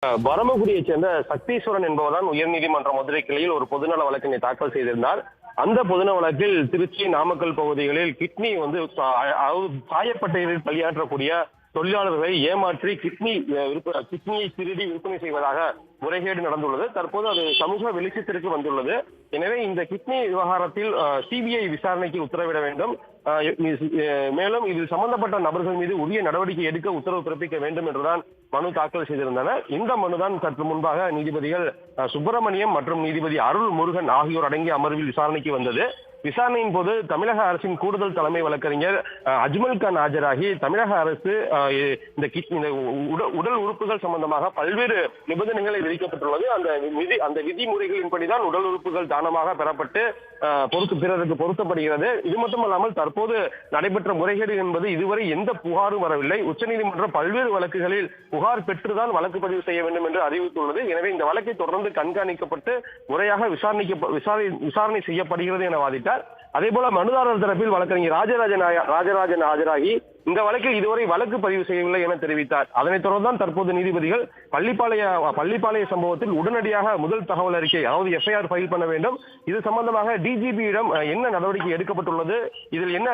பரமக்குடியைச் சேர்ந்த சக்தீஸ்வரன் என்பவர்தான் உயர்நீதிமன்ற மதுரை கிளையில் ஒரு பொதுநல வழக்கினை தாக்கல் செய்திருந்தார். அந்த பொதுநல வழக்கில் திருச்சி, நாமக்கல் பகுதிகளில் கிட்னி சாயப்பட்டைகளில் பணியாற்றக்கூடிய தொழிலாளர்களை ஏமாற்றி கிட்னியை திருடி விற்பனை செய்வதாக முறைகேடு நடந்துள்ளது. தற்போது அது சமூக வெளிச்சத்திற்கு வந்துள்ளது. எனவே இந்த கிட்னி விவகாரத்தில் சிபிஐ விசாரணைக்கு உத்தரவிட வேண்டும். மேலும் இதில் சம்பந்தப்பட்ட நபர்கள் மீது உரிய நடவடிக்கை எடுக்க உத்தரவு பிறப்பிக்க வேண்டும் என்றுதான் மனு தாக்கல் செய்திருந்தனர். இந்த மனுதான் சற்று முன்பாக நீதிபதிகள் சுப்பிரமணியம் மற்றும் நீதிபதி அருள் முருகன் ஆகியோர் அடங்கிய அமர்வில் விசாரணைக்கு வந்தது. விசாரணையின் போது தமிழக அரசின் கூடுதல் தலைமை வழக்கறிஞர் அஜ்மல் கான் ஆஜராகி தமிழக அரசு இந்த உடல் உறுப்புகள் சம்பந்தமாக பல்வேறு நிபந்தனைகளை விதிக்கப்பட்டுள்ளது. அந்த விதிமுறைகளின்படிதான் உடல் உறுப்புகள் தானமாக பெறப்பட்டு பிறருக்கு பொருத்தப்படுகிறது. இது மட்டுமல்லாமல் தற்போது நடைபெற்ற முறைகேடு என்பது இதுவரை எந்த புகாரும் வரவில்லை. உச்சநீதிமன்றம் பல்வேறு வழக்குகளில் புகார் பெற்றுதான் வழக்கு பதிவு செய்ய வேண்டும் என்று அறிவித்துள்ளது. எனவே இந்த வழக்கை தொடர்ந்து கண்காணிக்கப்பட்டு முறையாக விசாரணை செய்யப்படுகிறது என வாதிட்டார். அதேபோல மனுதாரர் தரப்பில் வழக்கறிஞர் ராஜராஜன் ஆஜராகி இந்த வழக்கில் இதுவரை வழக்கு பதிவு செய்யவில்லை என தெரிவித்தார். அதனைத் தொடர்ந்துதான் தற்போது நீதிபதிகள் பள்ளிப்பாளைய சம்பவத்தில் உடனடியாக முதல் தகவல் அறிக்கை, அதாவது எஃப்ஐஆர் ஃபைல் பண்ண வேண்டும். இது சம்பந்தமாக டிஜிபியிடம் என்ன நடவடிக்கை எடுக்கப்பட்டுள்ளது, இதில் என்ன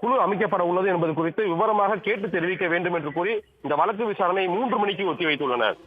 குழு அமைக்கப்பட உள்ளது என்பது குறித்து விவரமாக கேட்டு தெரிவிக்க வேண்டும் என்று கூறி இந்த வழக்கு விசாரணை 3 மணிக்கு ஒத்திவைத்துள்ளனர்.